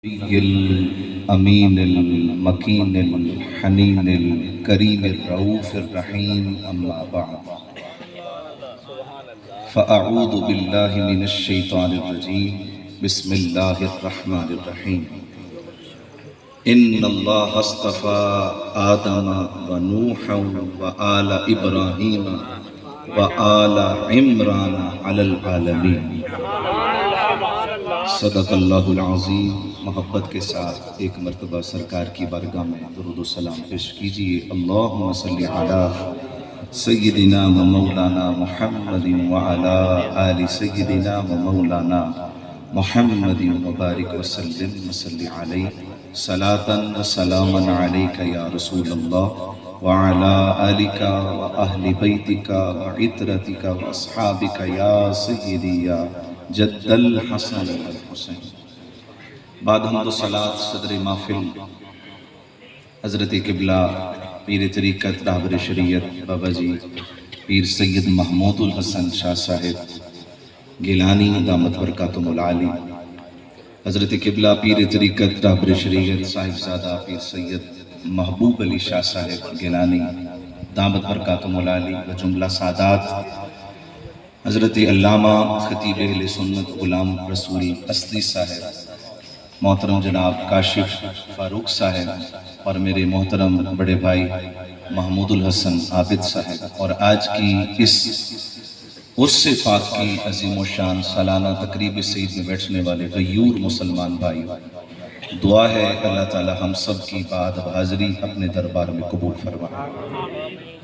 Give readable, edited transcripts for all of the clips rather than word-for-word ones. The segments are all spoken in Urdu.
الأمين المكين الحنين الكريم الرؤوف الرحيم أما بعد فأعوذ بالله من الشيطان الرجيم بسم الله الرحمن الرحيم إن الله اصطفى آدم ونوحا وآل إبراهيم وآل عمران على العالمين صدق اللہ العظیم۔ محبت کے ساتھ ایک مرتبہ سرکار کی بارگاہ میں درود و سلام پیش کیجئے۔ اللہم صلی علی سیدنا و مولانا محمد وعلی آل سیدنا و مولانا محمد مبارک وسلم وصلی علیہ صلاة و سلاما علیک یا رسول اللہ وعلی آلک و اہل بیتک و عطرتک و اصحابک یا سیدی یا جد الحسن الحسین۔ بعد حمد و صلاة صدر محفل حضرت قبلہ پیر طریقت رہبر شریعت بابا جی پیر سید محمود الحسن شاہ صاحب گیلانی دامت برکاتہم العالی، حضرت قبلہ پیر طریقت رہبر شریعت صاحبزادہ پیر سید محبوب علی شاہ صاحب گیلانی دامت برکاتہم العالی و جملہ سادات، حضرت علامہ خطیب اہل سنت غلام رسول اصلی صاحب، محترم جناب کاشف فاروق صاحب اور میرے محترم بڑے بھائی محمود الحسن عابد صاحب، اور آج کی اس عرس پاک کی عظیم و شان سالانہ تقریب سعید میں بیٹھنے والے غیور مسلمان بھائی، دعا ہے اللہ تعالی ہم سب کی بعد حاضری اپنے دربار میں قبول فرمائے۔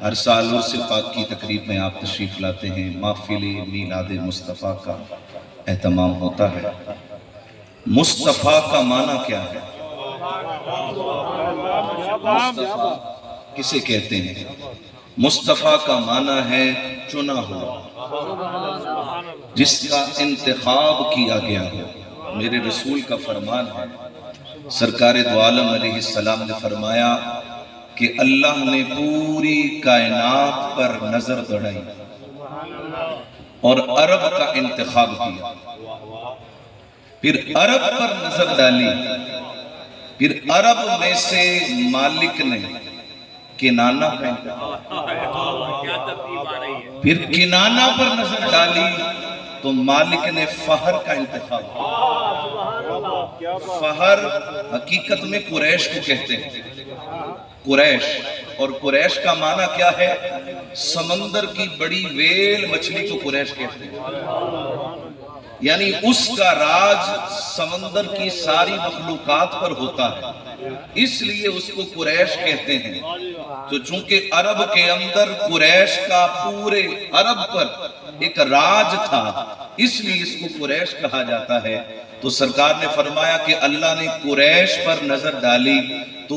ہر سال عرس پاک کی تقریب میں آپ تشریف لاتے ہیں، محفل میلاد مصطفیٰ کا اہتمام ہوتا ہے۔ مصطفیٰ کا معنی کیا ہے؟ مصطفیٰ کسے کہتے ہیں؟ مصطفیٰ کا معنی ہے چنا ہوا، جس کا انتخاب کیا گیا ہو۔ میرے رسول کا فرمان ہے، سرکار دو عالم علیہ السلام نے فرمایا کہ اللہ نے پوری کائنات پر نظر دوڑائی اور عرب کا انتخاب کیا، پھر عرب پر نظر ڈالی، پھر عرب میں سے مالک نے کنانہ کا انتخاب، پھر کنانہ پر نظر ڈالی تو مالک نے فہر کا انتخاب کیا۔ فہر حقیقت میں قریش کو کہتے ہیں، قریش، اور قریش کا معنی کیا ہے؟ سمندر کی بڑی ویل مچھلی کو قریش کہتے ہیں، یعنی اس کا راج سمندر کی ساری مخلوقات پر ہوتا ہے، اس لیے اس کو قریش کہتے ہیں۔ تو چونکہ عرب کے اندر قریش کا پورے عرب پر ایک راج تھا، اس لیے اس کو قریش کہا جاتا ہے۔ تو سرکار نے فرمایا کہ اللہ نے قریش پر نظر ڈالی تو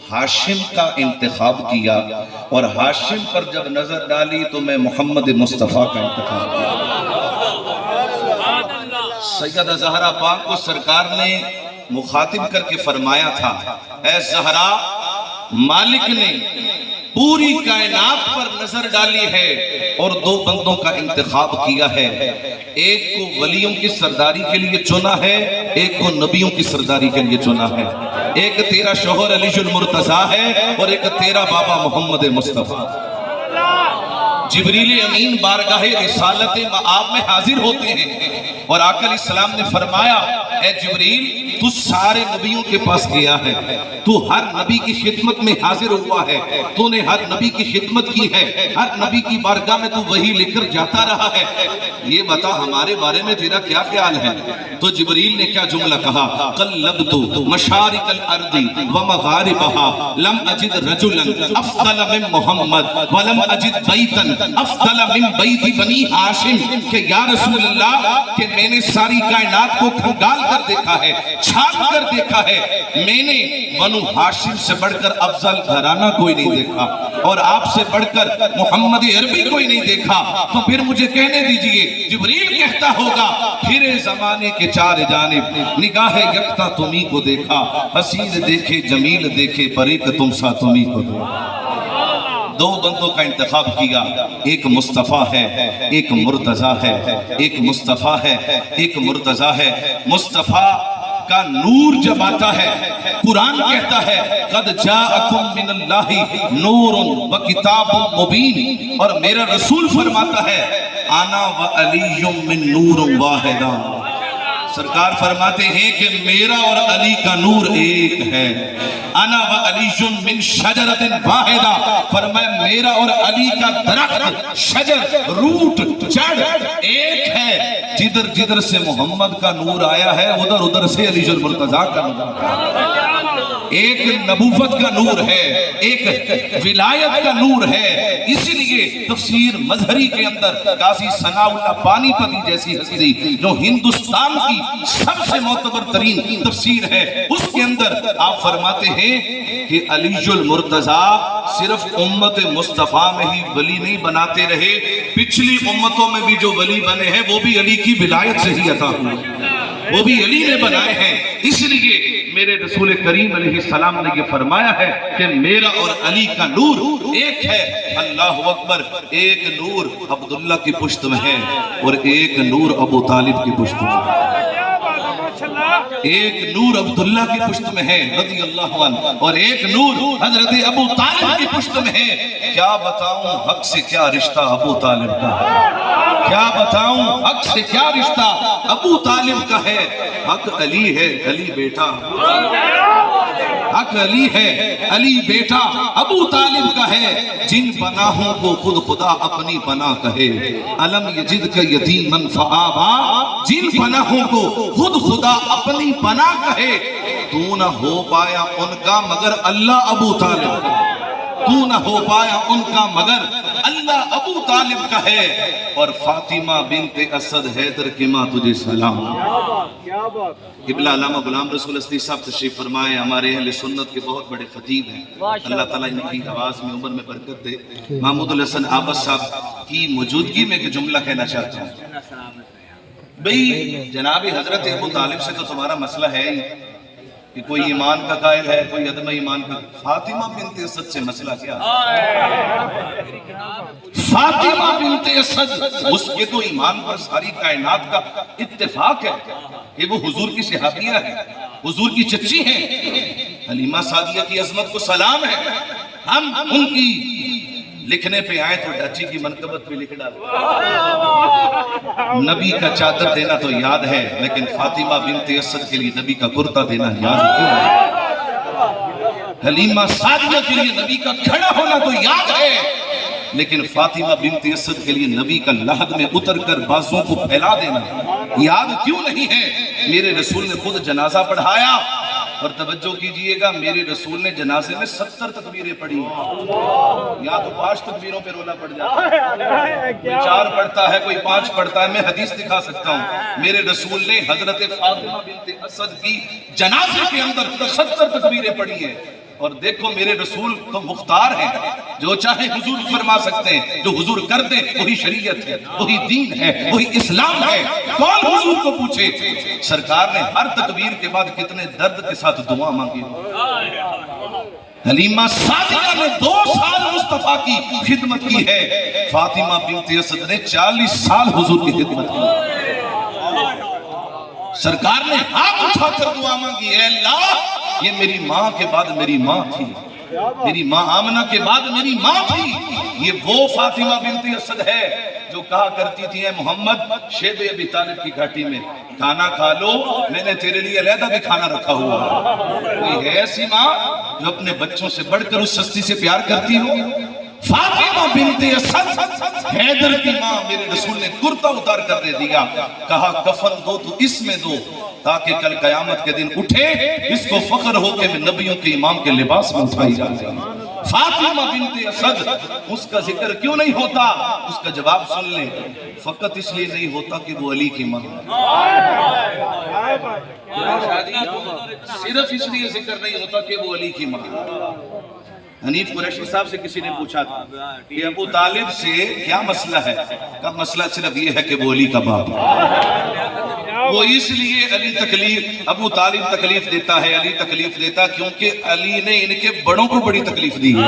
ہاشم کا انتخاب کیا، اور ہاشم پر جب نظر ڈالی تو میں محمد مصطفیٰ کا انتخاب کیا۔ سیدہ زہرا پاک کو سرکار نے مخاطب کر کے فرمایا تھا، اے زہرا، مالک نے پوری کائنات پر نظر ڈالی ہے اور دو بندوں کا انتخاب کیا ہے، ایک کو ولیوں کی سرداری کے لیے چنا ہے، ایک کو نبیوں کی سرداری کے لیے چنا ہے۔ ایک تیرا شوہر علی المرتضیٰ ہے اور ایک تیرا بابا محمد مصطفیٰ۔ جبریل امین بارگاہ رسالت مآب میں حاضر ہوتے ہیں اور آقا علیہ السلام نے فرمایا، اے جبریل، تو سارے نبیوں کے پاس گیا ہے، تو ہر نبی کی خدمت میں حاضر ہوا ہے، تو نے ہر نبی کی خدمت کی ہے، ہر نبی کی بارگاہ میں تو وہی لے کر جاتا رہا ہے، یہ بتا ہمارے بارے میں تیرا کیا خیال ہے؟ تو جبریل نے کیا جملہ کہا؟ قلبت مشارق الارض ومغاربها لم اجد رجلا افضل من محمد ولم اجد بیتا افضل من بیت بنی ہاشم، کہ یا رسول اللہ کہ میں نے ساری کائنات کو کھنگال کر دیکھا ہے، چھاپ کر دیکھا ہے، میں نے بنو ہاشم سے بڑھ کر افضل گھرانہ کوئی نہیں دیکھا، اور آپ سے بڑھ کر محمد عربی کوئی نہیں دیکھا۔ تو پھر مجھے کہنے دیجئے، جبریل کہتا ہوگا، پھرے زمانے کے چار جانب نگاہ یکتا تمہیں کو دیکھا، حسین دیکھے جمیل دیکھے پر ایک تم سا تمہیں کو دیکھا۔ دو بندوں کا انتخاب کیا، ایک مصطفیٰ ہے ایک مرتضیٰ ہے، ایک مصطفیٰ ہے ایک مرتضیٰ ہے۔ مصطفیٰ کا نور جب آتا ہے، قرآن کہتا ہے قد جاءکم من اللہ نور و کتاب مبین، اور میرا رسول فرماتا ہے انا و علی من نور واحدہ، سرکار فرماتے ہیں کہ میرا اور علی کا نور ایک ہے، انا و علی من شجرۃ واحدہ، فرمایا میرا اور علی کا درخت، شجر، روٹ، جڑ ایک ہے، جدھر جدھر سے محمد کا نور آیا ہے ادھر ادھر سے علی المرتضیٰ کا نور، ایک نبوت کا نور ہے، ایک ولایت کا نور ہے۔ اسی لیے تفسیر مظہری کے اندر قاضی ثناء اللہ پانی پتی جیسی ہستی جو ہندوستان کی سب سے معتبر ترین تفسیر ہے، اس کے اندر آپ فرماتے ہیں کہ علی المرتضیٰ صرف امت مصطفیٰ میں ہی ولی نہیں بناتے رہے، پچھلی امتوں میں بھی جو ولی بنے ہیں وہ بھی علی کی ولایت سے ہی عطا ہوئے، وہ بھی علی نے بنائے ہیں۔ اس لیے میرے رسول کریم علیہ السلام نے یہ فرمایا ہے کہ میرا اور علی کا نور ایک ہے۔ اللہ اکبر، ایک نور عبداللہ کی پشت میں ہے اور ایک نور ابو طالب کی پشت میں ہے، ایک نور عبداللہ کی پشت میں ہے رضی اللہ عنہ، اور ایک نور حضرت ابو طالب کی پشت میں ہے۔ کیا بتاؤں حق سے کیا رشتہ ابو طالب کا ہے، کیا بتاؤں حق سے کیا رشتہ ابو طالب کا ہے۔ حق علی ہے، علی بیٹا، حق علی ہے، علی بیٹا ابو طالب کا ہے۔ جن پناہوں کو خود خدا اپنی پناہ کہے، علم یجد کا یتیمن فآبا، جن پناہوں کو خود خدا اپنی پناہ کہے، تو نہ ہو پایا ان کا مگر اللہ ابو طالب، تو نہ ہو پایا ان کا مگر اللہ ابو طالب کا ہے۔ اور فاطمہ بنت اسد حیدر کی ماں تجھے سلام۔ قبلہ علامہ غلام رسول اسدی صاحب تشریف فرمائے، ہمارے اہل سنت کے بہت بڑے خطیب ہیں، اللہ تعالیٰ ان کی آواز میں عمر میں برکت دے۔ محمود الحسن عابد صاحب کی موجودگی میں ایک جملہ کہنا چاہتا ہوں۔ بھئی جناب حضرت ابو طالب سے تو تمہارا مسئلہ ہے ہی کہ کوئی ایمان کا قائل ہے، کوئی عدم ایمان کا، فاطمہ بنت اسد سے مسئلہ کیا؟ فاطمہ بنت اسد، اس کے تو ایمان پر ساری کائنات کا اتفاق ہے کہ وہ حضور کی صحابیہ ہے، حضور کی چچی ہیں۔ حلیمہ سعدیہ کی عظمت کو سلام ہے، ہم ان کی لکھنے پہ آئیں تو ڈاچی کی منقبت پہ لکھ ڈالیں۔ نبی کا چادر دینا تو یاد ہے، لیکن فاطمہ بنت اسد کے لیے نبی کا کرتا دینا یاد کیوں ہے؟ حلیمہ سعدیہ کے لیے نبی کا کھڑا ہونا تو یاد ہے، لیکن فاطمہ بنت اسد کے لیے نبی کا لحد میں اتر کر بازوں کو پھیلا دینا یاد کیوں نہیں ہے؟ میرے رسول نے خود جنازہ پڑھایا، اور توجہ کیجئے گا میرے رسول نے جنازے میں 70 تکبیریں پڑھی، یا تو 5 تکبیروں پہ رولا پڑ جاتا ہے، کوئی 4 پڑھتا ہے، کوئی 5 پڑھتا ہے، میں حدیث دکھا سکتا ہوں۔ میرے رسول نے حضرت فاطمہ بنت اسد کی جنازے کے اندر 70 تکبیریں پڑھی ہیں، اور دیکھو میرے رسول تو مختار ہیں، جو چاہے حضور فرما سکتے ہیں، جو حضور کر دیں وہی شریعت ہے، وہی دین ہے، وہی اسلام ہے، کون حضور کو پوچھے؟ سرکار نے ہر تکبیر کے بعد کتنے درد کے ساتھ دعا مانگی۔ حلیمہ سعدیہ نے 2 سال مصطفیٰ کی خدمت کی ہے، فاطمہ بنت اسد نے 40 سال حضور کی خدمت کی۔ سرکار نے ہاتھ اٹھا کر دعا مانگی، اے اللہ یہ میری ماں کے بعد میری ماں تھی، میری ماں آمنہ کے بعد میری ماں تھی، یہ وہ فاطمہ بنت اسد ہے جو کہا کرتی تھی اے محمد شیب ابی طالب کی گھاٹی میں کھانا کھا لو، میں نے تیرے لیے علیحدہ بھی کھانا رکھا ہوا۔ کوئی ہے ایسی ماں جو اپنے بچوں سے بڑھ کر اس ہستی سے پیار کرتی ہو؟ فاطمہ بنت اسد حیدر کی ماں، میرے رسول نے کرتا اتار کر دے دیا، کہا کفن دو تو اس میں دو تاکہ کل قیامت کے دن اٹھے اس کو فخر ہو کہ میں نبیوں کے امام کے لباس میں اٹھائی جاتی۔ فاطمہ بنت اسد، اس کا ذکر کیوں نہیں ہوتا؟ اس کا جواب سن لیں، فقط اس لیے نہیں ہوتا کہ وہ علی کی ماں، صرف اس لیے ذکر نہیں ہوتا کہ وہ علی کی ماں۔ حنیف قریشی صاحب سے کسی نے پوچھا تھا کہ ابو طالب سے کیا مسئلہ ہے؟ کا مسئلہ صرف یہ ہے کہ وہ علی کا باپ ہے، وہ اس لیے علی تکلیف، ابو طالب تکلیف دیتا ہے، علی تکلیف دیتا کیونکہ علی نے ان کے بڑوں کو بڑی تکلیف دی ہے۔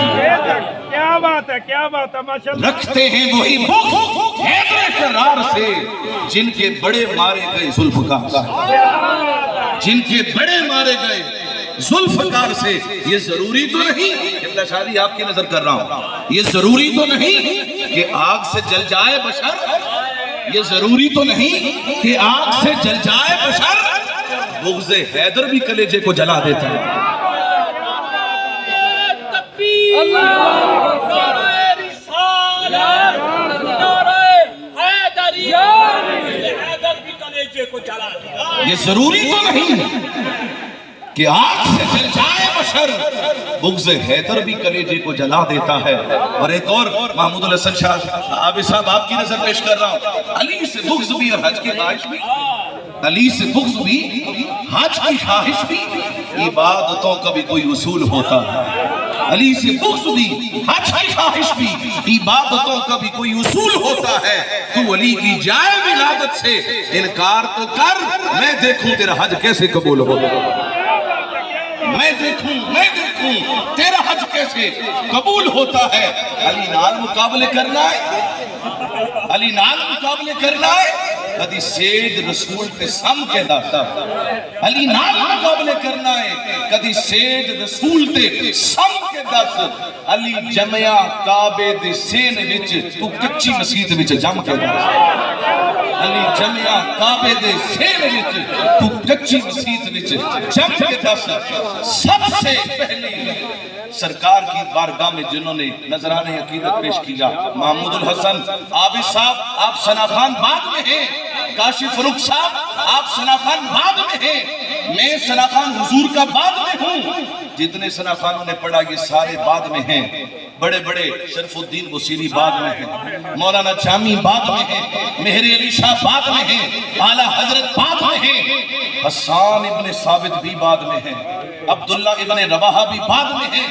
کیا بات ہے، کیا بات ہے، ماشاءاللہ۔ رکھتے ہیں وہی بغض حیدر کرار سے جن کے بڑے مارے گئے ذوالفقار۔ جن کے بڑے مارے گئے ذوالفقار سے، یہ ضروری تو نہیں، قبلہ شاہی آپ کی نظر کر رہا ہوں، یہ ضروری تو نہیں کہ آگ سے جل جائے بشر، یہ ضروری تو نہیں کہ آگ سے جل جائے بشر، بغض حیدر بھی کلیجے کو جلا دیتا ہے۔ یہ ضروری تو نہیں کہ آگ سے جل جائے بشر، بغض حیدر بھی کلیجے کو جلا دیتا ہے۔ اور ایک اور محمود الحسن شاہ عابد صاحب آپ کی نظر پیش کر رہا ہوں، علی سے بغض بھی اور حج کی خواہش بھی، علی سے بغض بھی حج کی خواہش بھی، عبادتوں کا بھی کوئی اصول ہوتا ہے۔ علی سے بغض بھی حج کی خواہش بھی، عبادتوں کا بھی کوئی اصول ہوتا ہے۔ تو علی کی جائے ولادت سے انکار تو کر، میں دیکھوں تیرا حج کیسے قبول ہوگا، میں دیکھوں تیرا حج کیسے قبول ہوتا ہے۔ علی نال مقابلے کرنا ہے، علی نال مقابلے کرنا ہے، کدی سید رسول تے سم کے داتا، علی نال مقابلے کرنا ہے، کدی سید رسول تے سم کے داتا، علی جمعہ کعبے دے سین وچ تو کچی مسجد وچ جم کے داتا، علی جمعہ کعبے دے سین وچ تو کچی مسجد وچ جم کے داتا۔ سب سے پہلی سرکار کی بارگاہ میں جنہوں نے نذرانِ عقیدت پیش کیا، محمود الحسن عابد صاحب آپ ثناخان بعد میں ہیں، کاشف فروخ صاحب آپ ثناخان بعد میں ہیں، میں ثناخان حضور کا بعد میں ہوں، جتنے ثناخانوں نے پڑھا یہ سارے بعد میں ہیں، بڑے بڑے شرف الدین بصیری بعد میں ہیں، مولانا جامی بعد میں ہیں، مہر علی شاہ بعد میں ہیں، اعلیٰ حضرت بعد میں ہیں، حسان ابن ثابت بھی بعد میں ہیں، عبداللہ ابن رواحہ بھی بعد میں ہیں،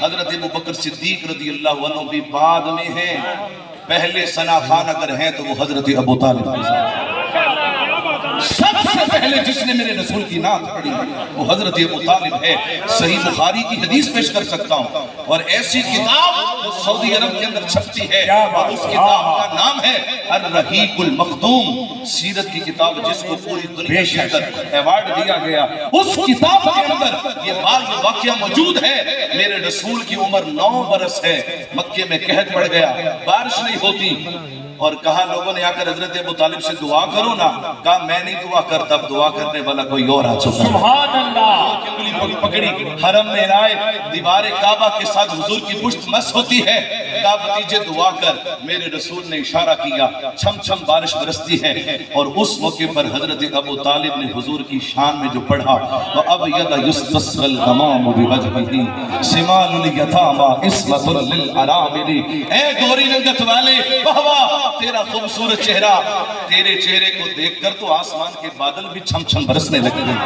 حضرت ابوبکر صدیق رضی اللہ عنہ بھی بعد میں ہیں۔ پہلے ثناخان اگر ہیں تو وہ حضرت ابو طالب ہیں۔ سب سے پہلے جس نے میرے رسول کی نعت پڑھی وہ حضرت ابو طالب ہے۔ صحیح بخاری کی حدیث پیش کر سکتا ہوں، اور ایسی کتاب جو سعودی عرب کے اندر چھپتی ہے، اور اس کتاب کا نام ہے الرحیق المختوم، سیرت کی کتاب جس کو پوری دنیا کے اندر ایوارڈ دیا گیا۔ اس کتاب کے اندر یہ واقعہ موجود ہے، میرے رسول کی عمر 9 برس ہے، مکے میں قحط پڑ گیا، بارش نہیں ہوتی، اور کہا لوگوں نے آ کر حضرت ابو طالب سے دعا کرو نا، کہا میں نہیں دعا کرتا، اب دعا کرنے والا کوئی اور آ چکا۔ سبحان اللہ! انگلی پکڑی، حرم میں لائے، دیوار کعبہ کے ساتھ حضور کی پشت مس ہوتی ہے، کہا بھتیجے دعا کر، میرے رسول نے اشارہ کیا، چھم چھم بارش برستی ہے، اور اس موقع پر حضرت ابو طالب نے حضور کی شان میں جو پڑھا، وَأَبْيَدَ يُسْتَسْغَ الْغَمَامُ بِوَجْهِهِ سِمَالُ الْيَتَامَى عِصْمَةٌ لِلْأَرَامِلِ۔ اے گوری رنگت والے، واہ واہ تیرا خوبصورت چہرہ، تیرے چہرے کو دیکھ کر تو آسمان کے بادل بھی چھم چھم برسنے لگتے ہیں،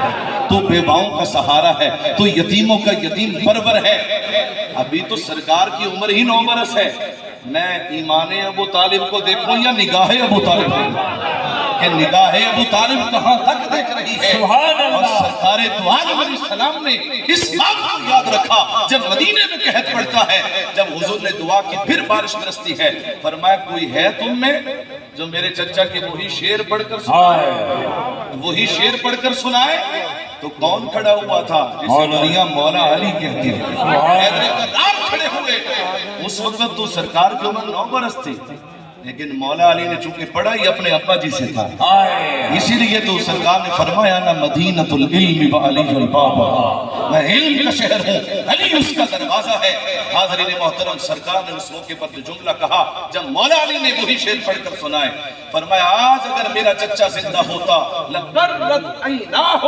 تو بیواؤں کا سہارا ہے، تو یتیموں کا یتیم پرور ہے۔ ابھی تو سرکار کی عمر ہی 9 برس ہے، میں ایمان ابو طالب کو دیکھوں یا نگاہ ابو طالب کو، کہ نگاہ ابو طالب کہاں تک دیکھ رہی ہے۔ اور سرکار دو عالم علیہ السلام نے اس بات کو یاد رکھا جب مدینے میں قحط پڑتا ہے، جب حضور نے دعا کی پھر بارش برستی ہے، فرمایا کوئی ہے تم میں جو میرے چچا کے وہی شعر پڑھ کر سنائے، وہی شعر پڑھ کر سنائے؟ تو کون کھڑا ہوا تھا جسے دنیا مولا علی کہتی ہے؟ حیدر کرار کھڑے ہوئے۔ اس وقت تو سرکار کی عمر 9 برس تھی، لیکن مولا علی نے چونکہ پڑھا ہی اپنے ابا جی سے تھا، اسی لیے تو سرکار نے فرمایا نا مدینۃ العلم وعلی الباب، میں علم کا شہر ہوں، علی اس کا دروازہ ہے۔ حاضرین محترم، سرکار نے اس موقع پر جو جملہ کہا جب مولا علی نے وہی شعر پڑھ کر سنائے، فرمایا آج اگر میرا چچا زندہ ہوتا لقرت عیناہ،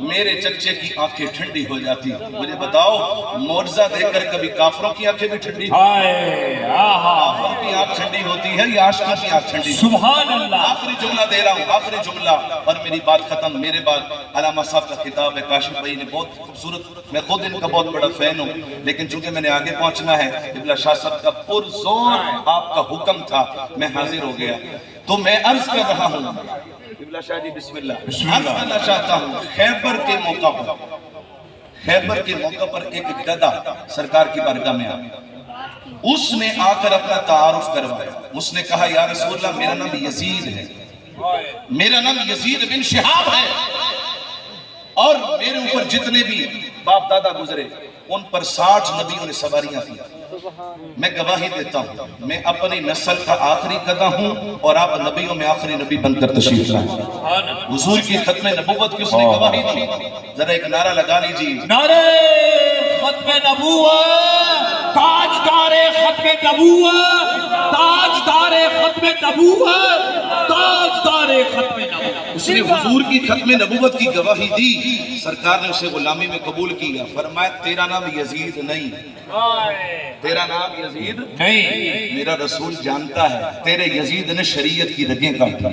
میرے چچے کی آنکھیں ٹھنڈی ہو جاتی۔ مجھے بتاؤ معجزہ دیکھ کر کبھی کافروں کی آنکھیں بھی ٹھنڈی ہوتی ہیں؟ کافروں کی آنکھ ٹھنڈی ہوتی ہے یا عاشقوں کی آنکھ ٹھنڈی؟ سبحان اللہ! آخری جملہ دے رہا ہوں، آخری جملہ، اور میری بات ختم۔ میرے بعد علامہ صاحب کا خطاب ہے، کاشف بھائی نے بہت خوبصورت، میں خود ان کا بہت بڑا فین ہوں، لیکن چونکہ میں نے آگے پہنچنا ہے، قبلہ شاہ صاحب کا پرزور آپ کا حکم تھا، میں حاضر ہو گیا، تو میں عرض کر رہا ہوں، قبلہ شاہ جی بسم اللہ، عرض کرنا چاہتا ہوں، خیبر کے موقع پر ایک گدھا سرکار کی بارگاہ میں آیا، اس نے آ کر اپنا تعارف کروایا، اس نے کہا یا رسول اللہ میرا نام یزید ہے، میرا نام یزید بن شہاب ہے، اور میرے اوپر جتنے بھی باپ دادا گزرے ان پر 60 نبیوں نے سواریاں کی. میں گواہی دیتا ہوں میں اپنی نسل کا آخری قدہ ہوں اور آپ نبیوں میں آخری نبی بن کر تشریف لائیں. حضور کی ختم نبوت کی اس نے گواہی دی. ذرا ایک نعرہ لگا لیجیے. نعرے ختم نبوت، تاجدار ختم نبوت، تاجدار ختم نبوت، تاجدار ختم نبوت. اس نے حضور کی ختم نبوت کی گواہی دی. سرکار نے اسے غلامی میں قبول کیا. فرمایا تیرا نام یزید نہیں، تیرا نام یزید نہیں، میرا رسول جانتا ہے تیرے یزید نے شریعت کی رگیں کاٹی،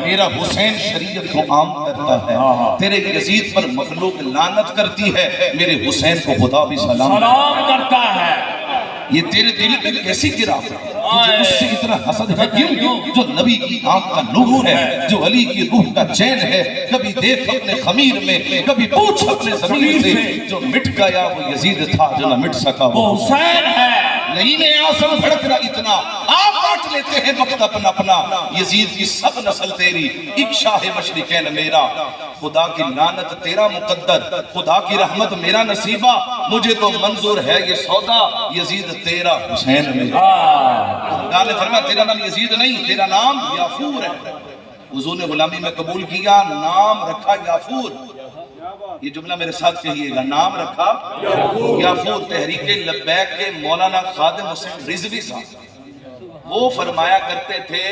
میرا حسین شریعت کو عام کرتا ہے، تیرے یزید پر مخلوق لعنت کرتی ہے، میرے حسین کو خدا بھی سلام کرتا ہے. یہ تیرے دل پہ کیسی گرا؟ تجھے اس سے اتنا حسد ہے کیوں؟ جو نبی کی آنکھ کا نور ہے، جو علی کی روح کا چین ہے. کبھی دیکھ اپنے خمیر میں، کبھی پوچھ اپنے ضمیر سے، جو مٹ گیا وہ یزید تھا، جو نہ مٹ سکا وہ حسین ہے. نہیں نے آسم بھڑک رہا اتنا، آپ بانٹ لیتے ہیں وقت اپنا اپنا. یزید کی سب نسل تیری، ایک شاہ مشرقین میرا. خدا کی لعنت تیرا مقدر، خدا کی رحمت میرا نصیبہ. مجھے تو منظور ہے یہ سودا، یزید تیرا حسین میرا. نے فرمایا تیرا نام یزید نہیں، تیرا نام یافور ہے. حضور نے غلامی میں قبول کیا، نام رکھا یافور. یہ جملہ میرے ساتھ کہیے گا، نام رکھا یافور. تحریک لبیک کے مولانا خادم حسین رضوی صاحب وہ فرمایا کرتے تھے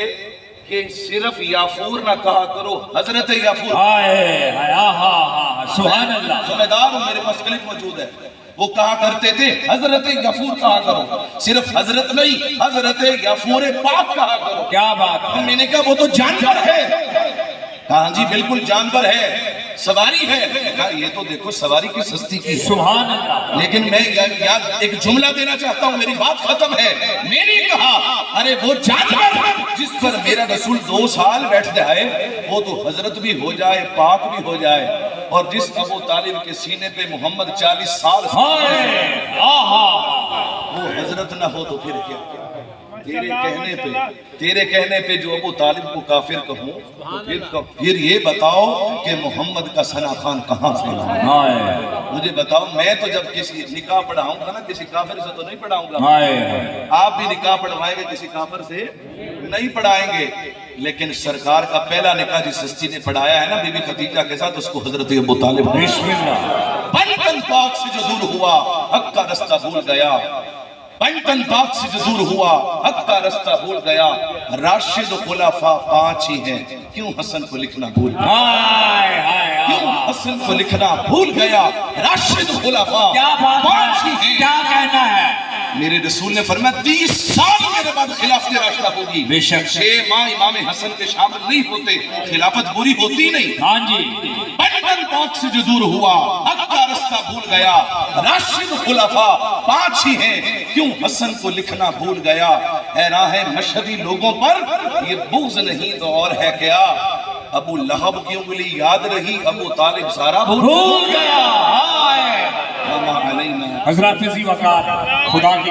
کہ صرف یافور نہ کہا کرو، حضرت یافور. سبحان اللہ. ذمہ دار ہوں، میرے پاس کلپ موجود ہے. وہ کہا کرتے تھے حضرت یافور کہا کرو، صرف حضرت نہیں حضرت یافور پاک کہا کرو. کیا بات ہے. میں نے کہا وہ تو جانور ہے. کہا جی بالکل جانور ہے، سواری ہے. کہا یہ تو دیکھو سواری کی سستی کی ہے. سبحان اللہ. لیکن میں یاد ایک جملہ دینا چاہتا ہوں، میری بات ختم ہے. میں نے کہا ارے وہ جانور جس پر میرا رسول 2 سال بیٹھ جائے وہ تو حضرت بھی ہو جائے، پاک بھی ہو جائے. اور جس ابو طالب کے سینے پہ محمد 40 سال وہ حضرت نہ ہو تو پھر کیا؟ تیرے کہنے پہ جو ابو طالب کو کافر کہوں تو پھر یہ بتاؤ کہ محمد کا ثنا خان کہاں سے لاؤں؟ مجھے بتاؤ. میں تو جب کسی نکاح پڑھاؤں گا نا کسی کافر سے تو نہیں پڑھاؤں گا. آپ بھی نکاح پڑھوائیں گے کسی کافر سے نہیں پڑھائیں گے. لیکن سرکار کا پہلا نکاح جس ہستی نے پڑھایا ہے نا بی بی خدیجہ کے ساتھ، اس کو حضرت ابو طالب. بسم اللہ. بنٹن پاک سے جو دور ہوا حق کا رستہ بھول گیا. بنٹن پاک سے جو دور ہوا حق کا رستہ بھول گیا. راشد و خلافہ 5 ہی ہیں، کیوں حسن کو لکھنا بھول گیا؟ کیوں حسن کو لکھنا بھول گیا؟ راشد و خلافہ 5 ہی ہیں. کیا کہنا ہے؟ میرے رسول نے فرمایا 30 سال میرے بعد خلافت راشدہ ہوگی. بے شک 6 ماہ امام حسن کے شامل نہیں ہوتے، خلافت بری ہوتی نہیں. ہاں جی. بنٹن پاک سے جو دور ہوا حق کا رستہ بھول گیا. راشد خلافہ 5 ہی ہیں، کیوں حسن کو لکھنا بھول گیا؟ ہے راہ مشہدی لوگوں پر یہ بغض نہیں تو اور ہے کیا؟ ابو لہب کی انگلی یاد رہی، ابو طالب سارا بھول گیا. گیا. حضرات ذی وقار خدا کی